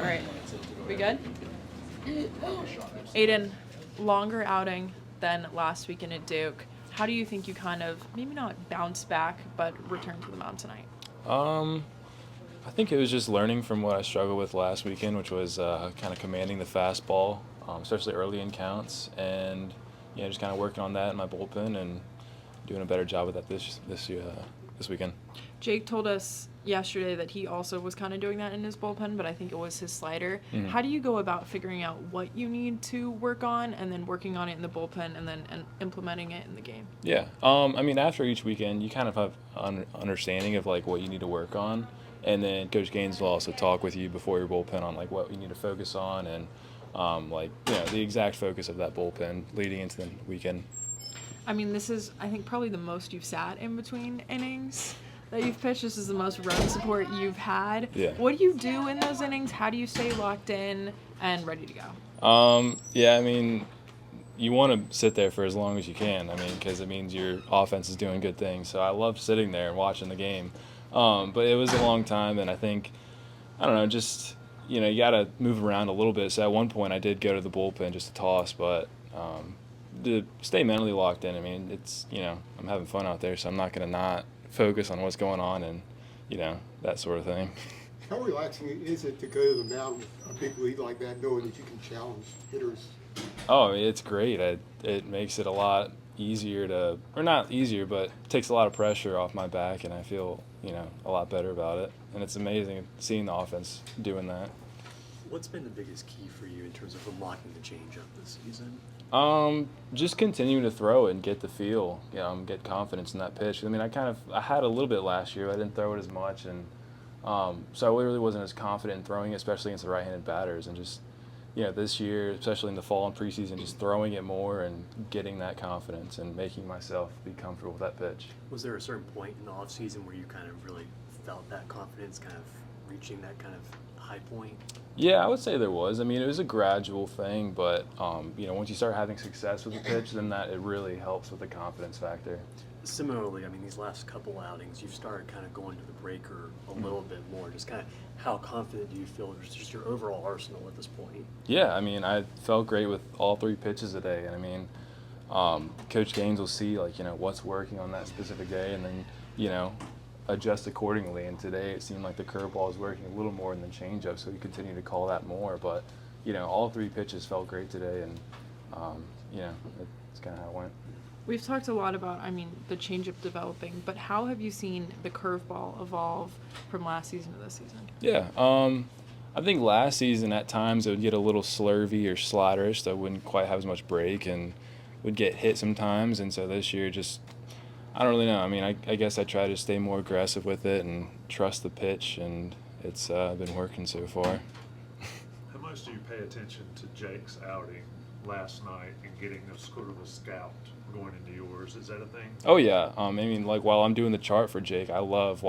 right. We good? Aidan, longer outing than last weekend at Duke. How do you think you kind of, maybe not bounce back, but return to the mound tonight? I think it was just learning from what I struggled with last weekend, which was kind of commanding the fastball, especially early in counts, and just kind of working on that in my bullpen and doing a better job with that this weekend. Jake told us yesterday that he also was kind of doing that in his bullpen, but I think it was his slider. Mm-hmm. How do you go about figuring out what you need to work on and then working on it in the bullpen and then implementing it in the game? Yeah. After each weekend, you kind of have an understanding of, what you need to work on. And then Coach Gaines will also talk with you before your bullpen on, what you need to focus on and, the exact focus of that bullpen leading into the weekend. This is, I think, probably the most you've sat in between innings that you've pitched. This is the most run support you've had. Yeah. What do you do in those innings? How do you stay locked in and ready to go? You want to sit there for as long as you can, because it means your offense is doing good things. So I love sitting there and watching the game. But it was a long time, and I think, you got to move around a little bit. So at one point I did go to the bullpen just to toss, but to stay mentally locked in, it's, I'm having fun out there, so I'm not going to not focus on what's going on and, that sort of thing. How relaxing is it to go to the mound with a big lead like that, knowing that you can challenge hitters? Oh, it's great. It makes it a lot easier or not easier, but it takes a lot of pressure off my back, and I feel, a lot better about it. And it's amazing seeing the offense doing that. What's been the biggest key for you in terms of unlocking the changeup this season? Just continuing to throw it and get the feel, get confidence in that pitch. I had a little bit last year. I didn't throw it as much, and so I really wasn't as confident in throwing it, especially against the right-handed batters. And just, this year, especially in the fall and preseason, just throwing it more and getting that confidence and making myself be comfortable with that pitch. Was there a certain point in the offseason where you kind of really felt that confidence, kind of reaching that kind of high point? Yeah, I would say there was. It was a gradual thing, but, once you start having success with the pitch, then it really helps with the confidence factor. Similarly, these last couple outings, you've started kind of going to the breaker a little bit more. Just kind of how confident do you feel with just your overall arsenal at this point? Yeah, I felt great with all three pitches today. And, Coach Gaines will see, what's working on that specific day and then, adjust accordingly. And today it seemed like the curveball was working a little more than the changeup, so we continue to call that more. But, all three pitches felt great today, and, it's kind of how it went. We've talked a lot about, the changeup developing, but how have you seen the curveball evolve from last season to this season? Yeah, I think last season at times it would get a little slurvy or sliderish, so it wouldn't quite have as much break and would get hit sometimes. And so this year, just, I don't really know. I guess I try to stay more aggressive with it and trust the pitch, and it's been working so far. How much do you pay attention to Jake's outing last night and getting a sort of a scout going into yours? Is that a thing? Oh, yeah. While I'm doing the chart for Jake, I love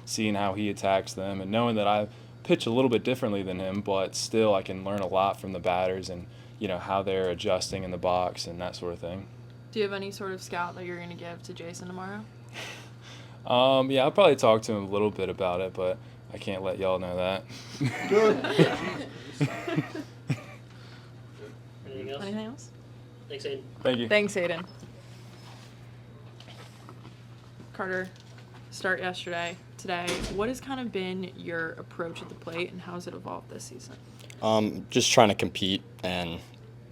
seeing how he attacks them and knowing that I pitch a little bit differently than him, but still I can learn a lot from the batters and, how they're adjusting in the box and that sort of thing. Do you have any sort of scout that you're going to give to Jason tomorrow? Yeah, I'll probably talk to him a little bit about it, but I can't let y'all know that. Anything else? Thanks, Aidan. Thank you. Thanks, Aidan. Carter, start yesterday. Today, what has kind of been your approach at the plate, and how has it evolved this season? Just trying to compete and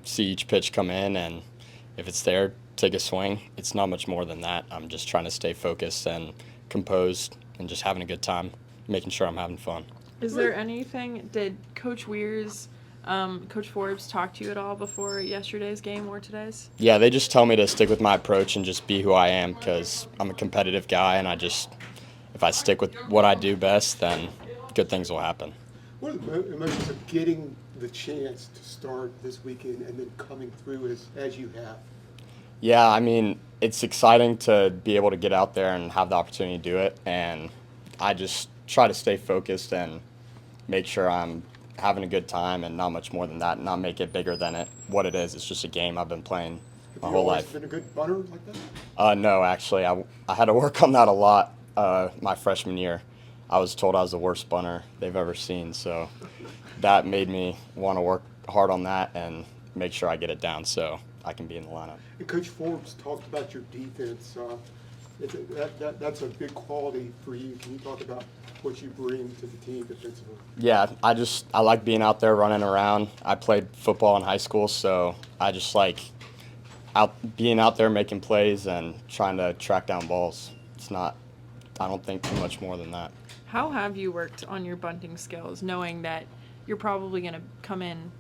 see each pitch come in, and if it's there, take a swing. It's not much more than that. I'm just trying to stay focused and composed and just having a good time, making sure I'm having fun. Is there anything, did Coach Weir's, Coach Forbes talk to you at all before yesterday's game or today's? Yeah, they just tell me to stick with my approach and just be who I am, because I'm a competitive guy, and if I stick with what I do best, then good things will happen. What are the emotions of getting the chance to start this weekend and then coming through as you have? Yeah, it's exciting to be able to get out there and have the opportunity to do it, and I just try to stay focused and make sure I'm having a good time and not much more than that, and not make it bigger than what it is. It's just a game I've been playing my whole life. Have you always been a good bunter like that? No, actually. I had to work on that a lot my freshman year. I was told I was the worst bunter they've ever seen. So that made me want to work hard on that and make sure I get it down so I can be in the lineup. And Coach Forbes talked about your defense. That's a big quality for you. Can you talk about what you bring to the team defensively? Yeah, I like being out there running around. I played football in high school, so I just like being out there making plays and trying to track down balls. I don't think too much more than that. How have you worked on your bunting skills, knowing that you're probably going to come in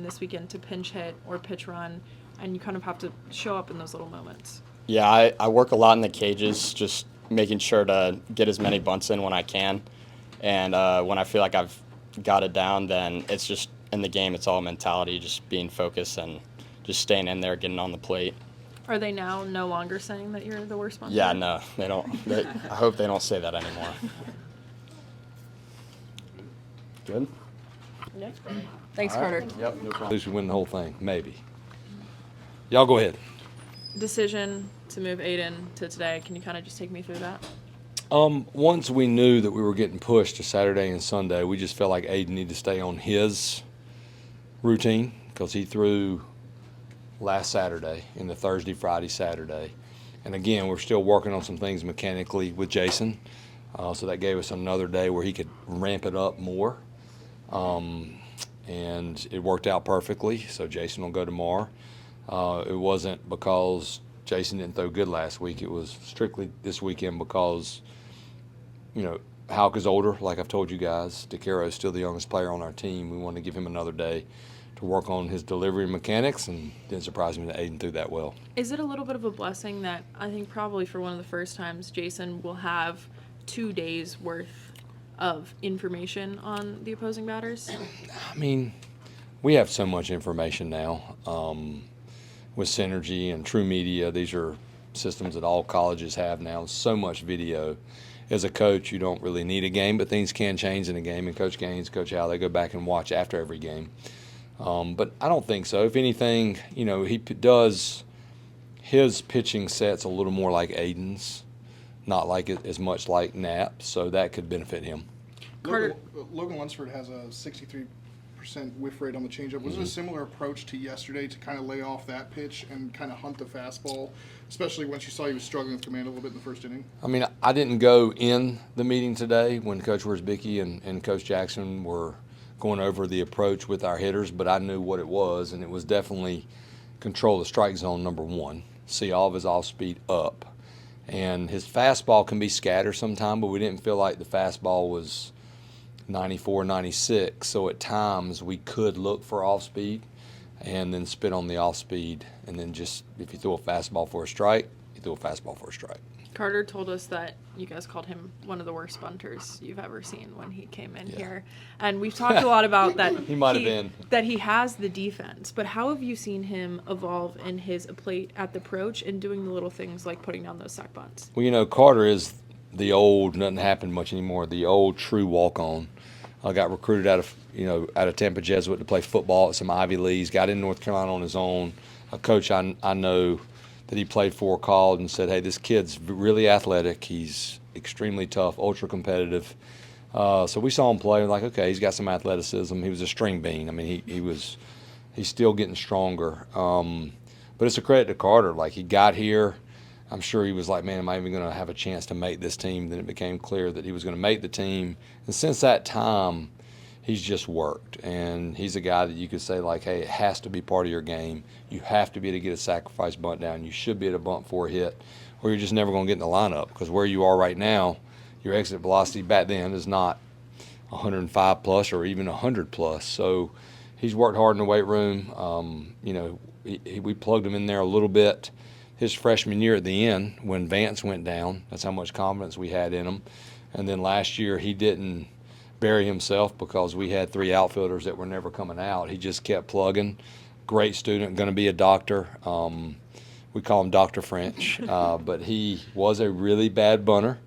this weekend to pinch hit or pitch run, and you kind of have to show up in those little moments? Yeah, I work a lot in the cages, just making sure to get as many bunts in when I can. And when I feel like I've got it down, then it's just in the game, it's all mentality, just being focused and just staying in there, getting on the plate. Are they now no longer saying that you're the worst bunter? Yeah, no, they don't. I hope they don't say that anymore. Good? Yeah. Thanks, All right. Carter. Yep, no At problem. least we win the whole thing, maybe. Y'all go ahead. Decision to move Aidan to today. Can you kind of just take me through that? Once we knew that we were getting pushed to Saturday and Sunday, we just felt like Aidan needed to stay on his routine because he threw last Saturday in the Thursday, Friday, Saturday. And again, we're still working on some things mechanically with Jason. So that gave us another day where he could ramp it up more. And it worked out perfectly. So Jason will go tomorrow. It wasn't because Jason didn't throw good last week. It was strictly this weekend because, Haugh is older, like I've told you guys. DeCaro is still the youngest player on our team. We wanted to give him another day to work on his delivery mechanics, and didn't surprise me that Aidan threw that well. Is it a little bit of a blessing that I think probably for one of the first times Jason will have 2 days worth of information on the opposing batters? I mean, we have so much information now with Synergy and True Media. These are systems that all colleges have now. So much video. As a coach, you don't really need a game, but things can change in a game. And Coach Gaines, Coach Howe, they go back and watch after every game. But I don't think so. If anything, he does his pitching sets a little more like Aidan's, not like it as much like Knapp, so that could benefit him. Carter. Logan Lunsford has a 63% whiff rate on the changeup. Was it a similar approach to yesterday to kind of lay off that pitch and kind of hunt the fastball, especially once you saw he was struggling with command a little bit in the first inning? I mean, I didn't go in the meeting today when Coach Wiersbicki and Coach Jackson were going over the approach with our hitters, but I knew what it was, and it was definitely control the strike zone, number one, see all of his off-speed up. And his fastball can be scattered sometime, but we didn't feel like the fastball was 94, 96, so at times we could look for off-speed and then spit on the off-speed, and then just if you throw a fastball for a strike, you throw a fastball for a strike. Carter told us that you guys called him one of the worst bunters you've ever seen when he came in here. And we've talked a lot about that. He might have been. That he has the defense. But how have you seen him evolve in his plate at the approach and doing the little things like putting down those sack bunts? Well, Carter is the old, nothing happened much anymore, the old true walk-on. I got recruited out of Tampa Jesuit to play football at some Ivy Leagues, got in North Carolina on his own. A coach I know that he played for called and said, hey, this kid's really athletic. He's extremely tough, ultra competitive. So we saw him play and like, okay, he's got some athleticism. He was a string bean. I mean, he's still getting stronger. But it's a credit to Carter. Like, he got here. I'm sure he was like, man, am I even going to have a chance to make this team? Then it became clear that he was going to make the team. And since that time, he's just worked. And he's a guy that you could say, like, hey, it has to be part of your game. You have to be able to get a sacrifice bunt down. You should be able to bunt for a hit, or you're just never going to get in the lineup. Because where you are right now, your exit velocity back then is not 105 plus or even 100 plus. So he's worked hard in the weight room. We plugged him in there a little bit his freshman year at the end when Vance went down. That's how much confidence we had in him. And then last year he didn't bury himself because we had 3 outfielders that were never coming out. He just kept plugging. Great student, going to be a doctor. We call him Dr. French. But he was a really bad bunter.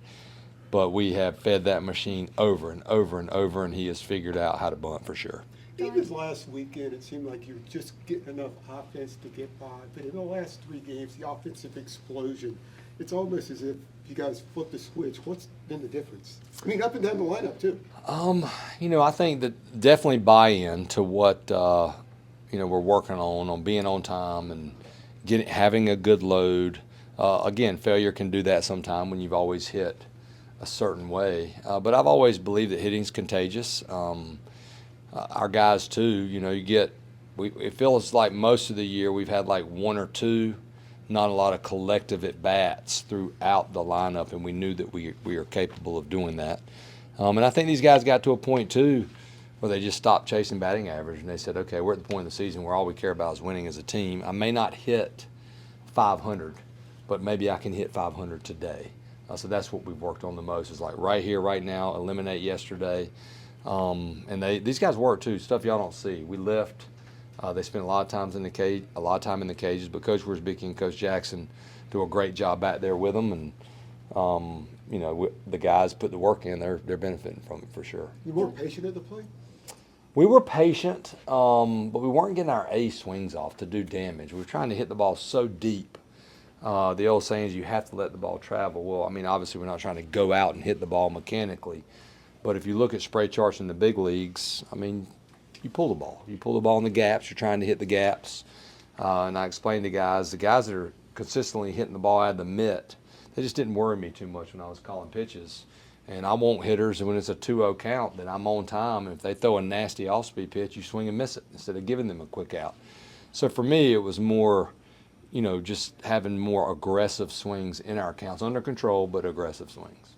But we have fed that machine over and over and over, and he has figured out how to bunt for sure. Even last weekend, it seemed like you were just getting enough offense to get by. But in the last 3 games, the offensive explosion, it's almost as if you guys flip the switch, what's been the difference? I mean, up and down the lineup too. I think that definitely buy-in to what we're working on being on time and having a good load. Again, failure can do that sometime when you've always hit a certain way. But I've always believed that hitting's contagious. Our guys too, it feels like most of the year we've had like one or two, not a lot of collective at-bats throughout the lineup, and we knew that we are capable of doing that. And I think these guys got to a point too where they just stopped chasing batting average, and they said, okay, we're at the point in the season where all we care about is winning as a team. I may not hit 500, but maybe I can hit 500 today. So that's what we've worked on the most, is like right here, right now, eliminate yesterday. And these guys work too, stuff y'all don't see. We lift. They spend a lot of time in the cages, but Coach Worsbicky and Coach Jackson do a great job back there with them, and the guys put the work in. They're benefiting from it for sure. You more patient at the plate? We were patient, but we weren't getting our A swings off to do damage. We were trying to hit the ball so deep. The old saying is you have to let the ball travel. Well, I mean, obviously we're not trying to go out and hit the ball mechanically, but if you look at spray charts in the big leagues, I mean, you pull the ball. You pull the ball in the gaps. You're trying to hit the gaps. And I explained to the guys that are consistently hitting the ball out of the mitt, they just didn't worry me too much when I was calling pitches. And I want hitters, and when it's a 2-0 count, then I'm on time. And if they throw a nasty off-speed pitch, you swing and miss it instead of giving them a quick out. So for me, it was more, just having more aggressive swings in our counts, under control, but aggressive swings.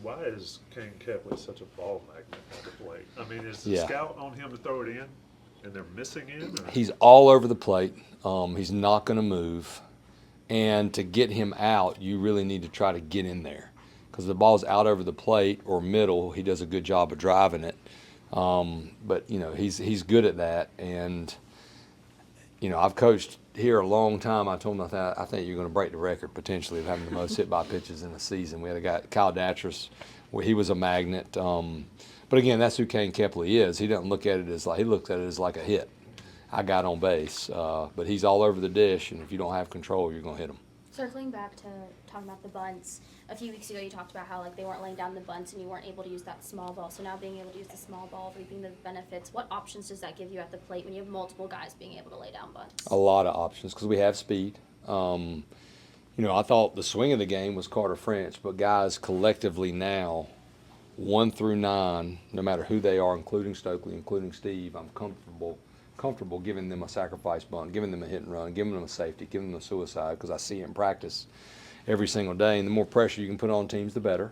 Why is Kane Kepley such a ball magnet at the plate? I mean, is the scout on him to throw it in, and they're missing in? Or? He's all over the plate. He's not going to move. And to get him out, you really need to try to get in there. Because the ball's out over the plate or middle, he does a good job of driving it. But he's good at that. And I've coached here a long time. I told him I think you're going to break the record potentially of having the most hit by pitches in a season. We had a guy, Kyle Datras, where he was a magnet. But again, that's who Kane Kepley is. He doesn't look at it as he looks at it as like a hit. I got on base, but he's all over the dish, and if you don't have control, you're going to hit him. Circling back to talking about the bunts, a few weeks ago you talked about how they weren't laying down the bunts and you weren't able to use that small ball. So now being able to use the small ball, reaping the benefits, what options does that give you at the plate when you have multiple guys being able to lay down bunts? A lot of options because we have speed. I thought the swing of the game was Carter French, but guys collectively now, 1 through 9, no matter who they are, including Stokely, including Steve, I'm comfortable giving them a sacrifice bunt, giving them a hit and run, giving them a safety, giving them a suicide, because I see it in practice every single day. And the more pressure you can put on teams, the better.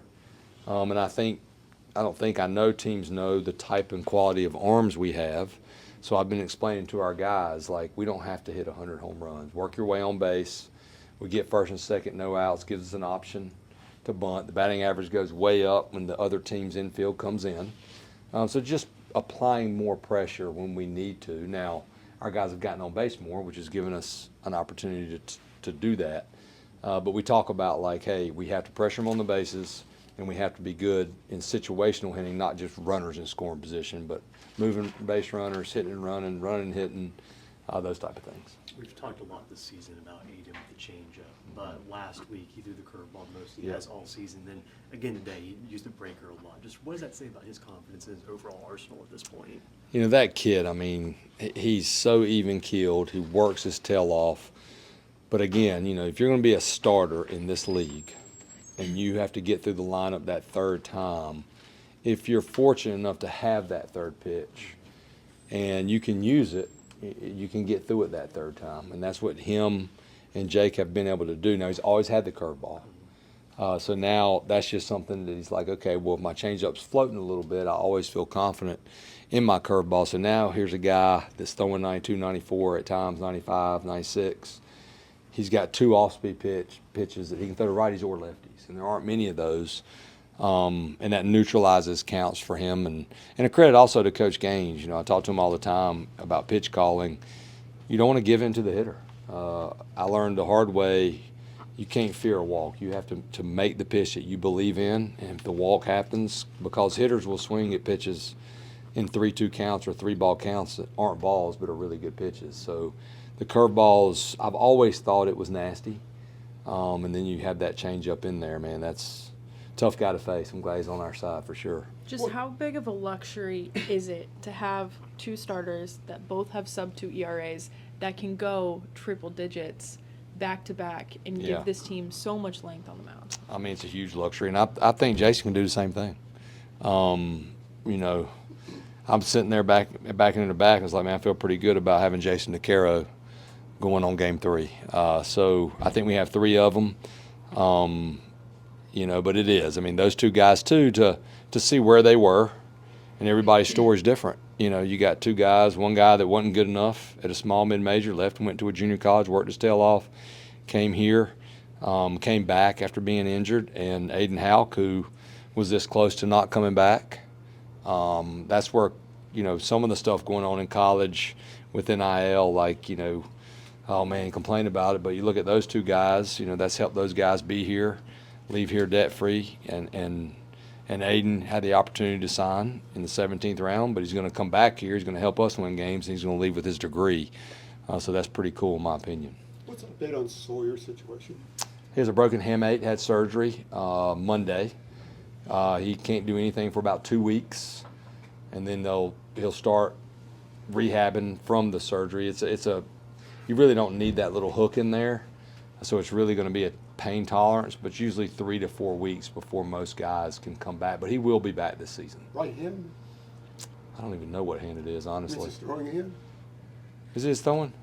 And I know teams know the type and quality of arms we have. So I've been explaining to our guys, we don't have to hit 100 home runs. Work your way on base. We get first and second, no outs, gives us an option to bunt. The batting average goes way up when the other team's infield comes in. So just applying more pressure when we need to. Now, our guys have gotten on base more, which has given us an opportunity to do that. But we talk about hey, we have to pressure them on the bases, and we have to be good in situational hitting, not just runners in scoring position, but moving base runners, hitting and running, hitting, those type of things. We've talked a lot this season about Aidan with the changeup, but last week he threw the curveball the most he has all season. Then again today he used the breaker a lot. Just what does that say about his confidence in his overall arsenal at this point? That kid, he's so even-keeled. He works his tail off. But again, if you're going to be a starter in this league and you have to get through the lineup that third time, if you're fortunate enough to have that third pitch and you can use it, you can get through it that third time. And that's what him and Jake have been able to do. Now, he's always had the curveball. So now that's just something that he's okay, well, if my changeup's floating a little bit, I always feel confident in my curveball. So now here's a guy that's throwing 92, 94, at times 95, 96. He's got 2 off-speed pitches that he can throw to righties or lefties, and there aren't many of those. And that neutralizes counts for him. And a credit also to Coach Gaines. I talk to him all the time about pitch calling. You don't want to give in to the hitter. I learned the hard way, you can't fear a walk. You have to make the pitch that you believe in, and if the walk happens, because hitters will swing at pitches in 3-2 counts or 3-ball counts that aren't balls but are really good pitches. So the curveballs, I've always thought it was nasty. And then you have that change up in there, man. That's a tough guy to face. I'm glad he's on our side for sure. Just how big of a luxury is it to have two starters that both have sub-2 ERAs that can go triple digits back to back and Yeah. give this team so much length on the mound? I mean, it's a huge luxury, and I think Jason can do the same thing. You know, I'm sitting there back in the back, and it's like, man, I feel pretty good about having Jason DeCaro going on game 3. So I think we have 3 of them. You know, but it is. I mean, those two guys too, to see where they were, and everybody's story is different. You know, you got 2 guys, one guy that wasn't good enough at a small mid-major, left and went to a junior college, worked his tail off, came here, came back after being injured, and Aidan Haugh, who was this close to not coming back. That's where, you know, some of the stuff going on in college with NIL, like, you know, oh man, complain about it, but you look at those 2 guys, you know, that's helped those guys be here, leave here debt-free, and Aidan had the opportunity to sign in the 17th round, but he's going to come back here. He's going to help us win games, and he's going to leave with his degree. So that's pretty cool in my opinion. What's the update on Sawyer's situation? He has a broken hamate, had surgery Monday. He can't do anything for about 2 weeks, and then he'll start rehabbing from the surgery. You really don't need that little hook in there, so it's really going to be a pain tolerance, but usually 3 to 4 weeks before most guys can come back. But he will be back this season. Right hand? I don't even know what hand it is, honestly. Is it throwing hand? Is it his throwing?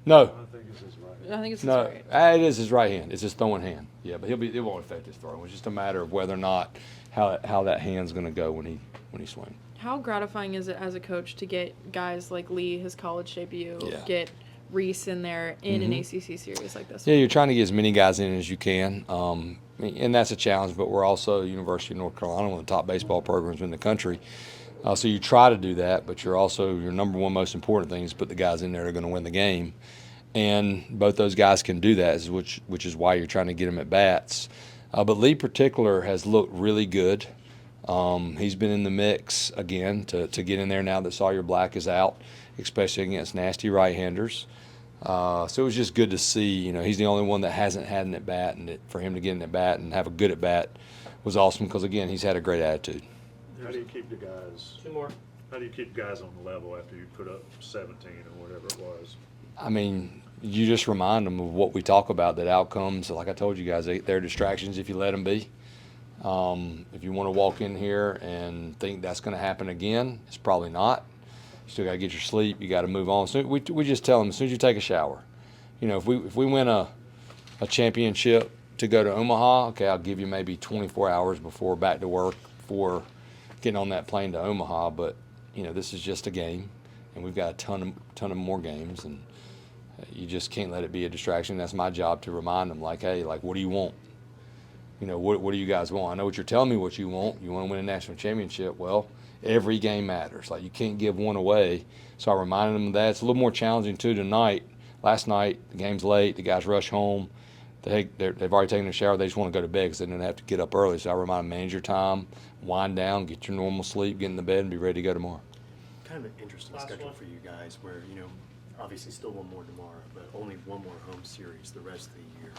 No. I think it's his right. I think it's his No, right. it is his right hand. It's his throwing hand. Yeah, but it won't affect his throwing. It's just a matter of whether or not how that hand's going to go when he swings. How gratifying is it as a coach to get guys like Lee, his college debut, Yeah. get Reese in there in an ACC series like this? Yeah, you're trying to get as many guys in as you can, and that's a challenge. But we're also University of North Carolina, one of the top baseball programs in the country. So you try to do that, but your number one most important thing is put the guys in there that are going to win the game. And both those guys can do that, which is why you're trying to get them at bats. But Lee particular has looked really good. He's been in the mix again to get in there now that Sawyer Black is out, especially against nasty right-handers. So it was just good to see. You know, he's the only one that hasn't had an at-bat, and for him to get an at-bat and have a good at-bat was awesome because, again, he's had a great attitude. How do you keep the guys? 2 more. How do you keep guys on the level after you put up 17 or whatever it was? I mean, you just remind them of what we talk about, that outcomes, like I told you guys, they're distractions if you let them be. If you want to walk in here and think that's going to happen again, it's probably not. You still got to get your sleep. You got to move on. So we just tell them as soon as you take a shower. You know, if we win a championship to go to Omaha, okay, I'll give you maybe 24 hours before back to work for getting on that plane to Omaha. But you know, this is just a game, and we've got a ton of more games, and you just can't let it be a distraction. That's my job to remind them, like, hey, like, what do you want? You know, what do you guys want? I know what you're telling me what you want. You want to win a national championship. Well, every game matters. Like, you can't give one away. So I reminded them of that. It's a little more challenging, too, tonight. Last night, the game's late. The guys rush home. They've already taken a shower. They just want to go to bed because they didn't have to get up early. So I remind them, manage your time, wind down, get your normal sleep, get in the bed, and be ready to go tomorrow. Kind of an interesting schedule for you guys where, you know, obviously still one more tomorrow, but only one more home series the rest of the year.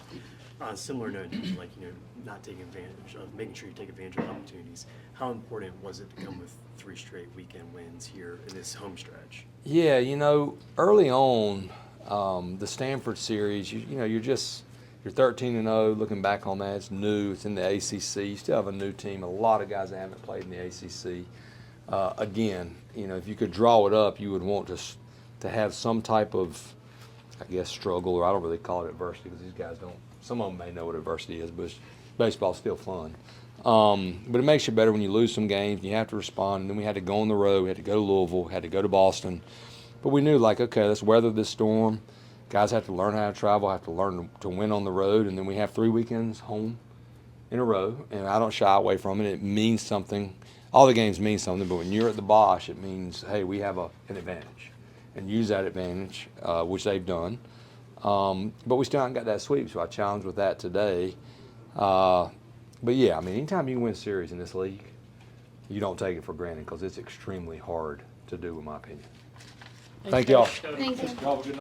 On a similar note, like, you know, not taking advantage of, making sure you take advantage of opportunities, how important was it to come with 3 straight weekend wins here in this home stretch? Yeah, you know, early on, the Stanford series, you know, you're 13-0. Looking back on that, it's new. It's in the ACC. You still have a new team. A lot of guys that haven't played in the ACC. Again, you know, if you could draw it up, you would want to have some type of, I guess, struggle, or I don't really call it adversity because these guys don't. Some of them may know what adversity is, but baseball's still fun. But it makes you better when you lose some games. You have to respond. And then we had to go on the road. We had to go to Louisville. Had to go to Boston. But we knew, like, okay, let's weather this storm. Guys have to learn how to travel, have to learn to win on the road. And then we have 3 weekends home in a row. And I don't shy away from it. It means something. All the games mean something. But when you're at the Bosh, it means, hey, we have an advantage. And use that advantage, which they've done. But we still haven't got that sweep, so I challenged with that today. But yeah, I mean, anytime you can win a series in this league, you don't take it for granted because it's extremely hard to do, in my opinion. Thank y'all. Thank you. Y'all have a good night.